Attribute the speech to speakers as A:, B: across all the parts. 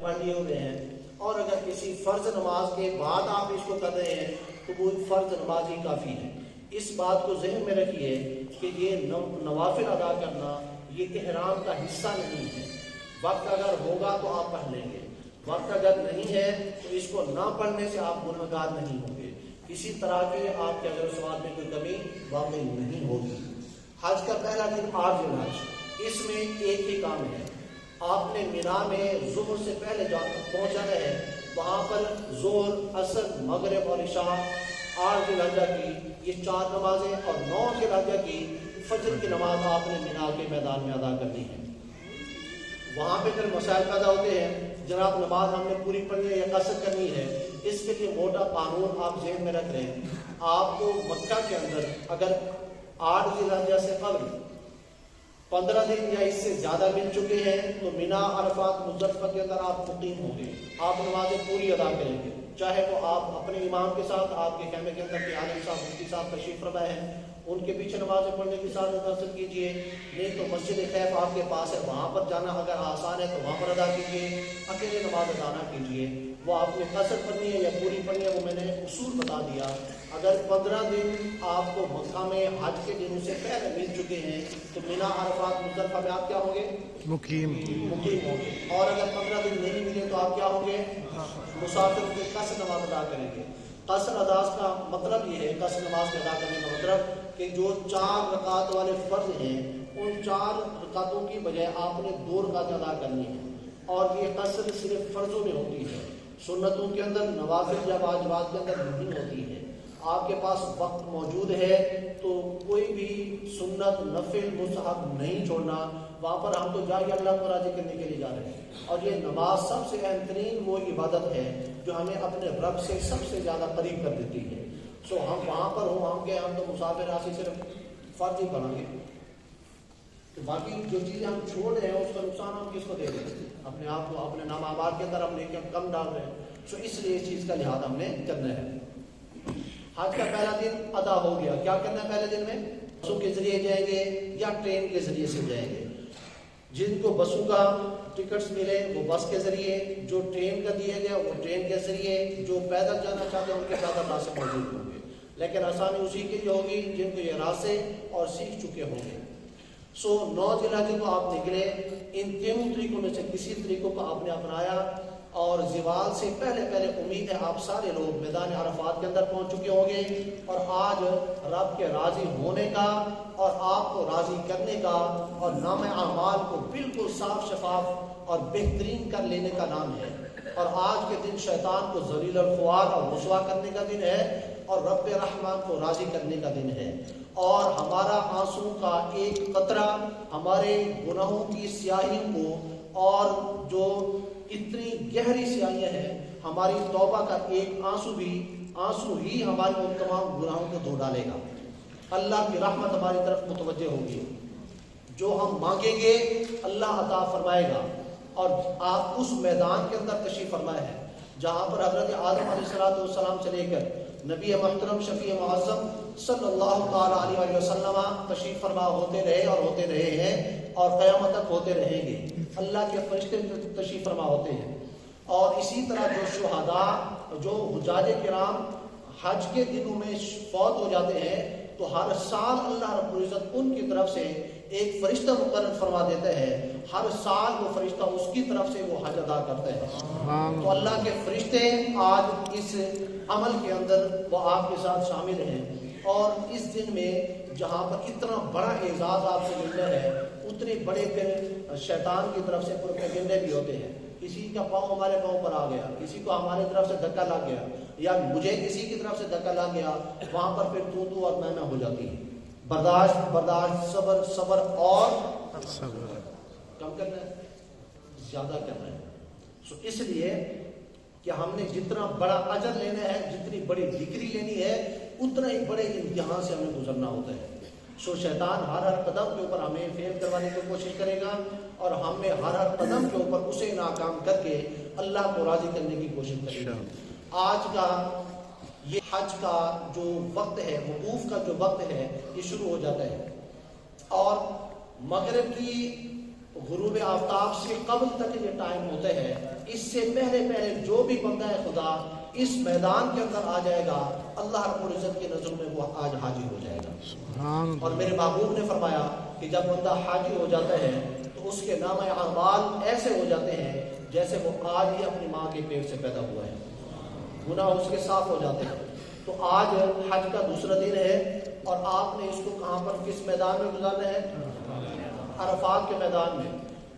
A: پڑھ لیے ہوئے ہیں، اور اگر کسی فرض نماز کے بعد آپ اس کو کر رہے ہیں تو وہ فرض نماز ہی کافی ہے۔ اس بات کو ذہن میں رکھیے کہ یہ نوافل ادا کرنا یہ احرام کا حصہ نہیں ہے۔ وقت اگر ہوگا تو آپ پڑھ لیں گے، وقت اگر نہیں ہے تو اس کو نہ پڑھنے سے آپ گنہگار نہیں ہوں گے، کسی طرح کے آپ کے اجر و ثواب میں کوئی کمی واقع نہیں ہوگی۔ حج کا پہلا دن 8 ذی الحج، اس میں ایک ہی کام ہے، آپ نے مینا میں ظہر سے پہلے پہنچانا ہے، وہاں پر ظہر، عصر، مغرب اور عشاء 8 ذی الحجہ کی یہ 4 نمازیں اور 9 ذی الحجہ کی فجر کی نماز آپ نے مینا کے میدان میں ادا کرنی ہے۔ وہاں پہ پھر مسائل پیدا ہوتے ہیں، جناب نماز ہم نے پوری پڑھنی ہے یا قصر کرنی ہے۔ اس کے لیے موٹا قانون آپ ذہن میں رکھ رہے ہیں، آپ کو مکہ کے اندر اگر 8 ذی الحجہ سے قبل 15 دن یا اس سے زیادہ مل چکے ہیں تو مینا، عرفات، مزدلفہ کے اندر آپ مقیم ہوں گے، آپ نمازیں پوری ادا کریں گے، چاہے وہ آپ اپنے امام کے ساتھ آپ کے خیمے کے اندر کے عالم صاحب مفتی صاحب تشریف فرمائے ہیں ان کے پیچھے نمازیں پڑھنے کی سعادت حاصل کیجیے، نہیں تو مسجد خیف آپ کے پاس ہے، وہاں پر جانا اگر آسان ہے تو وہاں پر ادا کیجیے، اکیلے نماز ادا نہ کیجیے۔ وہ آپ نے قصر پڑھنی ہے یا پوری پڑھنی ہے وہ میں نے اصول بتا دیا۔ اگر 15 دن آپ کو مکہ میں حج کے دنوں سے پہلے مل چکے ہیں تو مینا، عرفات، مزدلفہ میں آپ کیا ہوں گے؟ مقیم ہوں گے، اور اگر 15 دن نہیں ملے تو آپ کیا ہوں گے؟ مسافر کے قصر نماز ادا کریں گے۔ قصر ادا کا مطلب یہ ہے، قصر نماز کے ادا کرنے کا مطلب کہ جو 4 رکعت والے فرض ہیں ان 4 رکعتوں کی بجائے آپ نے 2 رکعتیں ادا کرنی ہیں، اور یہ قصر صرف فرضوں میں ہوتی ہے، سنتوں کے اندر، نوافل یا واجبات کے اندر نہیں ہوتی ہے۔ آپ کے پاس وقت موجود ہے تو کوئی بھی سنت، نفل، مستحب نہیں چھوڑنا، وہاں پر ہم تو جائے اللہ کو راضی کرنے کے لیے جا رہے ہیں، اور یہ نماز سب سے اہم ترین وہ عبادت ہے جو ہمیں اپنے رب سے سب سے زیادہ قریب کر دیتی ہے۔ سو ہم وہاں پر ہوں، ہم تو مسافر آسی صرف فرض ہی پڑھیں گے، تو باقی جو چیزیں ہم چھوڑ رہے ہیں اس کا نقصان ہم کس کو دے رہے ہیں؟ اپنے آپ کو، اپنے نام آباد کے اندر ہم لے کے کم ڈال رہے ہیں۔ سو اس لیے اس چیز کا لحاظ ہم نے کرنا ہے۔ حج کا پہلا دن ادا ہو گیا، کیا کرنا ہے پہلے دن میں؟ بسوں کے ذریعے جائیں گے یا ٹرین کے ذریعے سے جائیں گے؟ جن کو بسوں کا ٹکٹس ملے وہ بس کے ذریعے، جو ٹرین کا دیا گیا وہ ٹرین کے ذریعے، جو پیدل جانا چاہتے ہیں ان کے پیدل راستے موجود ہوں گے، لیکن آسانی اسی کے لیے ہوگی جن کو یہ راستے اور سیکھ چکے ہوں گے۔ سو 9 ذی الحجہ کو آپ نکلے، ان تینوں طریقوں میں سے کسی طریقوں کو آپ نے اپنایا، اور زوال سے پہلے امید ہے آپ سارے لوگ میدان عرفات کے اندر پہنچ چکے ہوں گے، اور آج رب کے راضی ہونے کا اور آپ کو راضی کرنے کا اور نام اعمال کو بالکل صاف شفاف اور بہترین کر لینے کا نام ہے، اور آج کے دن شیطان کو ذلیل الخوار اور رسوا کرنے کا دن ہے، اور رب رحمان کو راضی کرنے کا دن ہے، اور ہمارا آنسو کا ایک قطرہ ہمارے گناہوں کی سیاہی کو، اور جو اتنی گہری سیاہیاں ہیں، ہماری توبہ کا ایک آنسو ہی ہمارے ان تمام گناہوں کو دھو ڈالے گا۔ اللہ کی رحمت ہماری طرف متوجہ ہوگی، جو ہم مانگیں گے اللہ عطا فرمائے گا۔ اور آپ اس میدان کے اندر تشریف فرمائے ہیں جہاں پر حضرت آدم علیہ السلام سے لے کر نبی محترم شفیع معظم صلی اللہ تعالیٰ علیہ وسلم تشریف فرما ہوتے رہے اور ہوتے رہے ہیں اور قیامت تک ہوتے رہیں گے۔ اللہ کے فرشتے تشریف فرما ہوتے ہیں، اور اسی طرح جو شہداء، جو حجاج کرام حج کے دنوں میں فوت ہو جاتے ہیں تو ہر سال اللہ رب العزت ان کی طرف سے ایک فرشتہ مقرر فرما دیتا ہے، ہر سال وہ فرشتہ اس کی طرف سے وہ حج ادا کرتا ہے۔ تو اللہ کے فرشتے آج اس عمل کے اندر وہ آپ کے ساتھ شامل ہیں، اور اس دن میں جہاں پر اتنا بڑا اعزاز آپ سے ملنا ہے، اتنے بڑے پھر شیطان کی طرف سے پروپیگنڈے بھی ہوتے ہیں۔ کسی کا پاؤں ہمارے پاؤں پر آ گیا، کسی کو ہماری طرف سے دھکا لگ گیا، یا مجھے کسی کی طرف سے دھکا لگ گیا، وہاں پر پھر تو اور میں ہو جاتی ہے۔ برداشت، صبر اور کم کرنا ہے، زیادہ کرنا ہے۔ سو اس لیے کہ ہم نے جتنا بڑا اجر لینا ہے، جتنی بڑی ڈگری لینی ہے، اتنا ہی بڑے امتحان سے ہمیں گزرنا ہوتا ہے۔ سو شیطان ہر قدم کے اوپر ہمیں فیل کروانے کی کوشش کرے گا، اور ہمیں ہر قدم کے اوپر اسے ناکام کر کے اللہ کو راضی کرنے کی کوشش کرے گا۔ آج کا یہ حج کا جو وقت ہے، وقوف کا جو وقت ہے، یہ شروع ہو جاتا ہے، اور مغرب کی غروب آفتاب سے قبل تک یہ ٹائم ہوتے ہیں، اس سے پہلے پہلے جو بھی بندہ خدا اس میدان کے اندر آ جائے گا اللہ رب العزت کی نظر میں وہ آج حاضر ہو جائے گا۔ اور میرے محبوب نے فرمایا کہ جب بندہ حاضر ہو جاتا ہے تو اس کے نامہ اعمال ایسے ہو جاتے ہیں جیسے وہ آج ہی اپنی ماں کے پیٹ سے پیدا ہوا ہے، گناہ اس کے صاف ہو جاتے ہیں۔ تو آج حج کا دوسرا دن ہے اور آپ نے اس کو کہاں پر کس میدان میں گزارنا ہے؟ عرفات کے میدان میں۔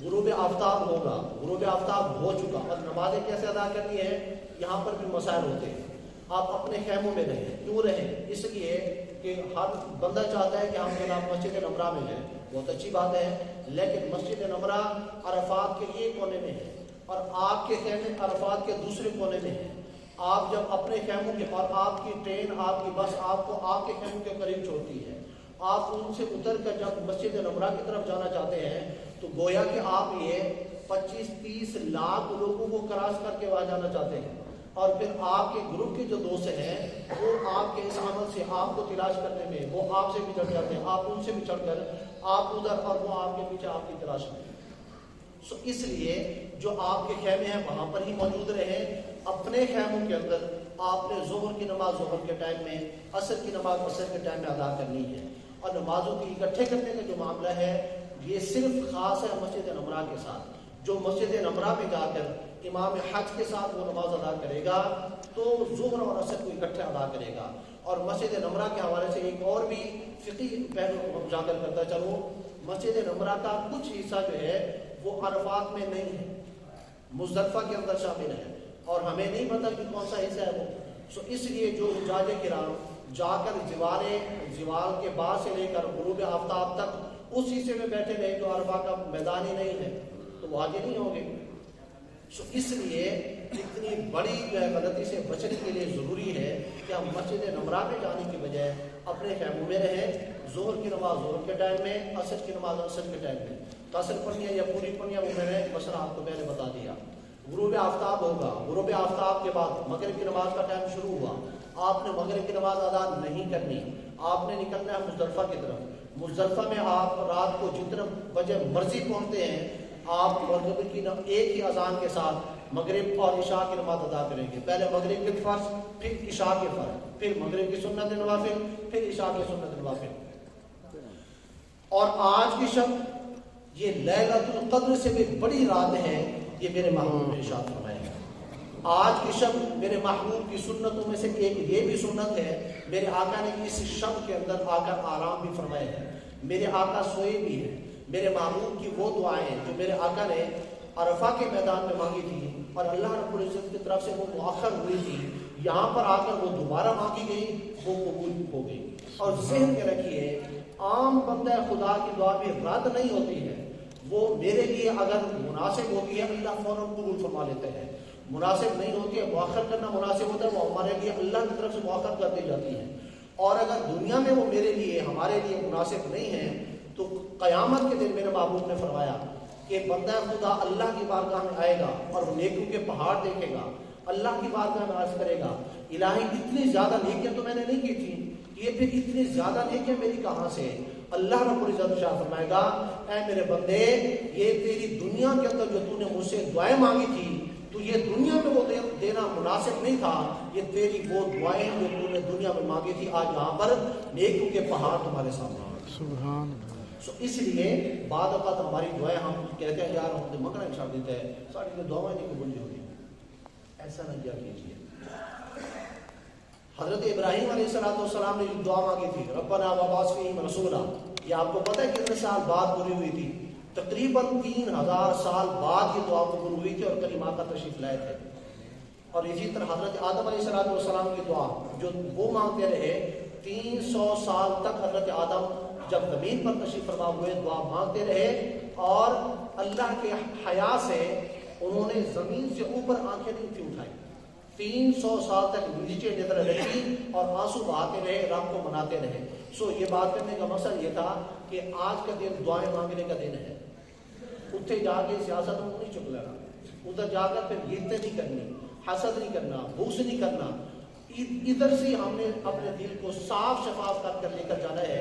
A: غروب آفتاب ہوگا، غروب آفتاب ہو چکا، اور نمازیں کیسے ادا کرنی ہے؟ یہاں پر بھی مسائل ہوتے ہیں۔ آپ اپنے خیموں میں رہیں، کیوں رہیں؟ اس لیے کہ ہر بندہ چاہتا ہے کہ ہم جناب مسجد نمرہ میں جائیں، بہت اچھی بات ہے، لیکن مسجد نمرہ عرفات کے ایک کونے میں ہے اور آپ کے خیمے عرفات کے دوسرے کونے میں ہیں۔ آپ جب اپنے خیموں کے، اور آپ کی ٹرین، آپ کی بس آپ کو آپ کے خیموں کے قریب چھوڑتی ہے، آپ ان سے اتر کر جب مسجد نمرہ کی طرف جانا چاہتے ہیں تو گویا کہ آپ یہ 25-30 لاکھ لوگوں کو کراس کر کے وہاں جانا چاہتے ہیں، اور پھر آپ کے گروپ کے جو دوست ہیں وہ آپ کے اس عمل سے آپ کو تلاش کرنے میں وہ آپ سے بچڑ جاتے ہیں، آپ ان سے بچڑ کر آپ ادھر اور وہ آپ کے پیچھے آپ کی تلاش میں۔ اس لیے جو آپ کے خیمے ہیں وہاں پر ہی موجود رہیں، اپنے خیموں کے اندر آپ نے ظہر کی نماز ظہر کے ٹائم میں، عصر کی نماز عصر کے ٹائم میں ادا کرنی ہے، اور نمازوں کی اکٹھے کرنے کا جو معاملہ ہے یہ صرف خاص ہے مسجد نمرہ کے ساتھ۔ جو مسجد نمرہ میں جا کر امام حج کے ساتھ وہ نماز ادا کرے گا تو ظہر اور عصر کو اکٹھے ادا کرے گا۔ اور مسجد نمرہ کے حوالے سے ایک اور بھی فقہی پہلو کو اجاگر کرتا چلوں، مسجد نمرہ کا کچھ حصہ جو ہے وہ عرفات میں نہیں ہے، مزدلفہ کے اندر شامل ہے، اور ہمیں نہیں پتہ کہ کون سا حصہ ہے وہ۔ اس لیے جو حجاج کرام جا کر زوال کے بعد سے لے کر غروب آفتاب تک اس حصے میں بیٹھے رہے جو عرفہ کا میدان ہی نہیں ہے تو وہ آگے نہیں ہوں گے۔ اس لیے اتنی بڑی غلطی سے بچنے کے لیے ضروری ہے کہ ہم مسجد نمرہ میں جانے کی بجائے اپنے خیموں میں رہیں، ظہر کی نماز ظہر کے ٹائم میں، عصر کی نماز عصر کے ٹائم میں، قصر پڑھنی ہے یا پوری پڑھنی ہے وہ میں نے مسئلہ آپ کو میں نے بتا دیا۔ غروب آفتاب ہوگا، غروب آفتاب کے بعد مغرب کی نماز کا ٹائم شروع ہوا، آپ نے مغرب کی نماز ادا نہیں کرنی، آپ نے نکلنا ہے مزدلفہ کی طرف۔ مزدلفہ میں آپ رات کو جتنے بجے مرضی پہنچتے ہیں، آپ مغرب کی ایک ہی اذان کے ساتھ مغرب اور عشاء کی نماز ادا کریں گے، پہلے مغرب کے فرض، پھر عشاء کے فرض، پھر مغرب کی سنت نوافل، پھر عشاء کی سنت نوافل۔ اور آج کی شب یہ لیلۃ القدر سے بھی بڑی رات ہے، یہ میرے محبوب نے ارشاد فرمایا ہے۔ آج کی شب میرے محبوب کی سنتوں میں سے ایک یہ بھی سنت ہے، میرے آقا نے اس شب کے اندر آ کر آرام بھی فرمایا ہے، میرے آقا سوئے بھی ہیں، میرے محبوب کی وہ دعائیں جو میرے آقا نے عرفہ کے میدان میں مانگی تھی اور اللہ رب العزت کی طرف سے وہ مؤخر ہوئی تھی، یہاں پر آ کر وہ دوبارہ مانگی گئی، وہ قبول ہو گئی۔ اور ذہن میں رکھیے عام بندہ خدا کی دعا بھی رد نہیں ہوتی ہے، وہ میرے لیے اگر مناسب ہوتی ہے اللہ فوراً قبول فرما لیتے ہیں، مناسب نہیں ہوتی ہے مؤخر کرنا مناسب ہوتا ہے وہ ہمارے لیے اللہ کی طرف سے مؤخر کر دی جاتی ہے۔ اور اگر دنیا میں وہ میرے لیے ہمارے لیے مناسب نہیں ہے تو قیامت کے دن میرے محبوب نے فرمایا کہ بندہ خدا اللہ کی بارگاہ میں آئے گا اور نیکیوں کے پہاڑ دیکھے گا، اللہ کی بارگاہ میں عرض کرے گا الہی اتنی زیادہ نیکیاں تو میں نے نہیں کی تھی، یہ پھر اتنی زیادہ نیکیاں میری کہاں سے؟ اللہ رب العزت شاہ فرمائے گا اے میرے بندے یہ تیری دنیا کے اندر جو تو نے مجھ سے دعائیں مانگی تھی تو یہ دنیا میں وہ دینا مناسب نہیں تھا، یہ تیری وہ دعائیں جو تو نے دنیا میں مانگی تھی آج یہاں پر نیکیوں کے پہاڑ تمہارے سامنے ہیں۔ سبحان اللہ۔ اس لیے بعد اوقات ہماری دعائیں ہم کہتے ہیں یار ہم منگنا چھاڑ دیتے ہیں، ساری دعائیں نہیں قبول نہیں ہوگی، ایسا نہ کیا کیجیے۔ حضرت ابراہیم علیہ السلام نے جو دعا مانگی تھی ربنا وابعث فیہم رسولا، یہ آپ کو پتہ ہے کتنے سال بعد پوری ہوئی تھی؟ تقریباً 3000 سال بعد یہ دعا قبول ہوئی تھی اور کلمہ کا تشریف لائے تھے۔ اور اسی طرح حضرت آدم علیہ السلام کی دعا جو وہ مانگتے رہے 300 سال تک، حضرت آدم جب زمین پر تشریف فرما ہوئے دعا مانگتے رہے اور اللہ کے حیا سے انہوں نے زمین سے اوپر آنکھیں نہیں تھی اٹھائی، 300 سال تک نیچے نظر رکھی اور آنسو بہاتے رہے، رب کو مناتے رہے۔ یہ بات کرنے کا مقصد یہ تھا کہ آج کا دن دعائیں مانگنے کا دن ہے، اتنے جا کے سیاست میں نہیں چپ لینا، ادھر جا کر پھر غیبتیں نہیں کرنی، حسد نہیں کرنا، بغض نہیں کرنا، ادھر سے ہم نے اپنے دل کو صاف شفاف کر لے کر جانا ہے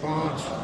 A: 5।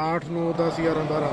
B: 8, 9, 10, 11, 12।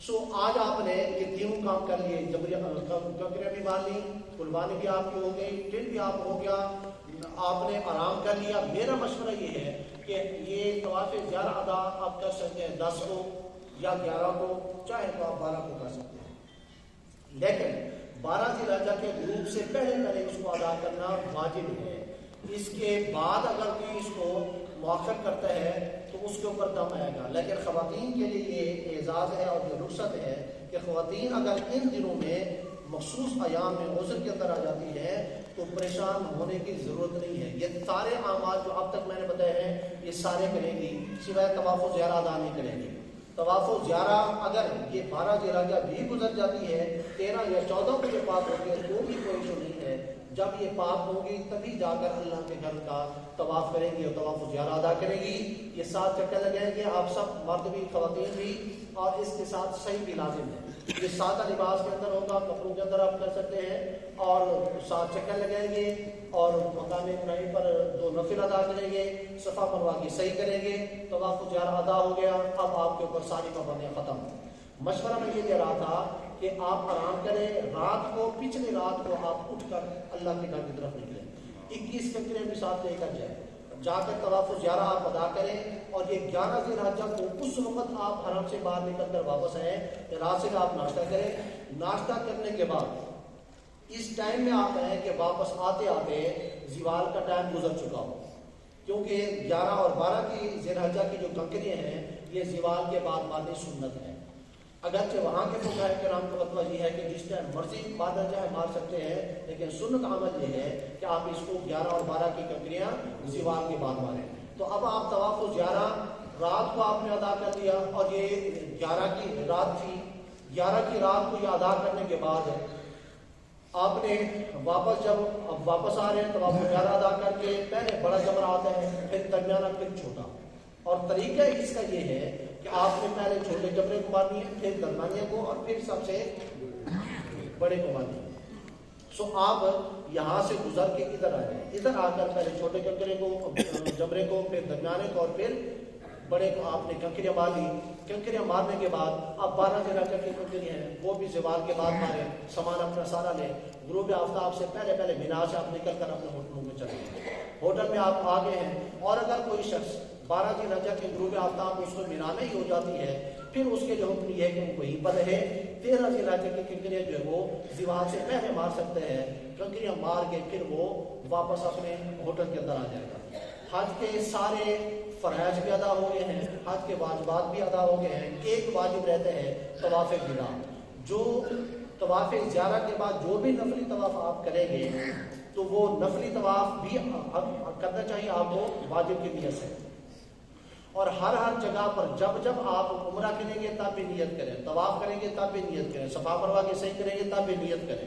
A: سو آج آپ نے یہ تینوں کام کر لیے، کنکریاں بھی مار لی، قربانی بھی آپ کی ہو گئی، ٹنٹ بھی آپ ہو گیا، آپ نے آرام کر لیا۔ میرا مشورہ یہ ہے کہ یہ طواف زیارہ ادا آپ کر سکتے ہیں 10 کو یا 11 کو، چاہے تو آپ 12 کو کر سکتے ہیں، لیکن 12 ذی الحجہ کے غروب سے پہلے اس کو ادا کرنا واجب ہے۔ اس کے بعد اگر کوئی اس کو مؤخر کرتا ہے تو اس کے اوپر دم آئے گا، لیکن خواتین کے لیے یہ اعزاز ہے اور یہ رخصت ہے کہ خواتین اگر ان دنوں میں مخصوص ایام میں عذر کے اندر آ جاتی ہے تو پریشان ہونے کی ضرورت نہیں ہے۔ یہ سارے اعمال جو اب تک میں نے بتائے ہیں یہ سارے کریں گی، سوائے طواف و زیارہ ادا نہیں کریں گی۔ طواف و زیارہ اگر یہ 12 ذی الحجہ بھی گزر جاتی ہے، 13 یا 14 کو جو پاک ہوتی ہے تو بھی کوئی ایشو نہیں ہے۔ جب یہ پاک ہوگی تبھی جا کر اللہ کے گھر کا طواف کریں گی اور طواف و زیارہ ادا کریں گی۔ یہ 7 چکر لگائیں گے آپ سب، مرد بھی خواتین بھی، اور اس کے ساتھ صحیح بھی لازم ہے۔ یہ سادہ لباس کے اندر ہوگا، کپڑوں کے اندر آپ کر سکتے ہیں، اور 7 چکر لگائیں گے اور مقام ابراہیم پر 2 نفل ادا کریں گے، صفا مروا کی صحیح کریں گے، طواف و زیارہ ادا ہو گیا۔ اب آپ کے اوپر ساری پابندیاں ختم۔ مشورہ میں یہ دے رہا تھا کہ آپ آرام کریں، رات کو پچھلی رات کو آپ اٹھ کر اللہ کے گھر کی طرف نکلیں، 21 کنکریاں بھی ساتھ لے کر جائیں، جا کر طواف و زیارہ آپ ادا کریں، اور یہ 11 ذی الحجہ کو اس وقت آپ حرم سے باہر نکل کر واپس آئیں، رات سے آپ ناشتہ کریں۔ ناشتہ کرنے کے بعد اس ٹائم میں آپ ہیں کہ واپس آتے آتے زوال کا ٹائم گزر چکا ہو، کیونکہ 11 اور 12 کی ذی الحجہ کی جو کنکریاں ہیں یہ زوال کے بعد مارنی سنت ہے۔ اگرچہ وہاں کے فقہاء کرام کا فتویٰ یہ ہے کہ جس ٹائم مرضی مارنا چاہے مار سکتے ہیں، لیکن سنت عمل یہ ہے کہ آپ اس کو 11 اور 12 کی کنکریاں زوال کے بعد ماریں۔ تو اب آپ طواف و زیارہ رات کو آپ نے ادا کر دیا، اور یہ 11 کی رات تھی، 11 کی رات کو یہ ادا کرنے کے بعد آپ نے واپس جب واپس آ رہے ہیں طواف و زیارہ ادا کر کے پہلے بڑا جمرہ آتا ہے، پھر درمیانہ، پھر چھوٹا، اور طریقہ اس کا یہ ہے کہ آپ نے پہلے چھوٹے جمرے کو مارنی ہے، پھر درمیانے کو، اور پھر سب سے بڑے کو مارنی ہے۔ سو آپ یہاں سے گزر کے ادھر آ جائیں، ادھر آ کر پہلے چھوٹے جمرے کو، پھر درمیانے کو، اور پھر بڑے کو آپ نے کنکریاں مار لی۔ کنکریاں مارنے کے بعد اب 12 ذی الحجہ کی کنکریاں ہیں وہ بھی زوال کے بعد ماریں، سامان اپنا سارا لیں، غروب آفتاب سے پہلے مینا سے آپ نکل کر اپنے ہوٹلوں میں چلے گئے۔ ہوٹل میں آپ آ گئے ہیں، اور اگر کوئی شخص 12 ذی الحجہ کے غروب آفتاب اس کو مینا میں ہی ہو جاتی ہے، پھر اس کے جو حکم یہ ہے کہ وہ وہیں پر رہے۔ 13 ذی الحجہ کی کنکریاں جو ہے وہ زوال سے پہلے مار سکتے ہیں، کنکریاں مار کے پھر وہ واپس اپنے ہوٹل کے اندر آ جائے گا۔ حج کے سارے فرائض بھی ادا ہو گئے ہیں، حج کے واجبات بھی ادا ہو گئے ہیں۔ ایک واجب رہتا ہے طواف وداع، جو طواف زیارہ کے بعد جو بھی نفلی طواف آپ کریں گے تو وہ نفلی طواف بھی کرنا چاہیے آپ کو واجب کی نیت سے، اور ہر جگہ پر جب آپ عمرہ کریں گے تب بھی نیت کریں، طواف کریں گے تب بھی نیت کریں، صفا مروا کے صحیح کریں گے تب بھی نیت کریں،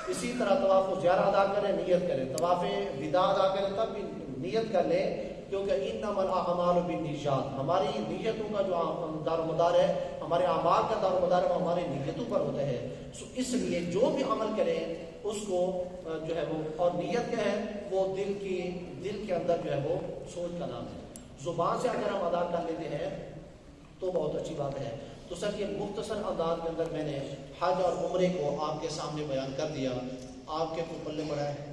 A: اسی طرح طواف و زیارہ ادا کریں نیت کریں، طواف وداع ادا کریں تب بھی نیت کر لیں، کیونکہ انما الاعمال بالنیات، ہماری نیتوں کا جو دار و مدار ہے، ہمارے اعمال کا دار و مدار ہے، ہماری نیتوں پر ہوتا ہے۔ اس لیے جو بھی عمل کریں اس کو جو ہے وہ، اور نیت کیا ہے، وہ دل کے اندر جو ہے وہ سوچ کا نام ہے۔ زبان سے اگر ہم ادا کر لیتے ہیں تو بہت اچھی بات ہے۔ تو سر یہ مختصر انداز کے اندر میں نے حج اور عمرے کو آپ کے سامنے بیان کر دیا، آپ کے کو پلے پڑا ہے۔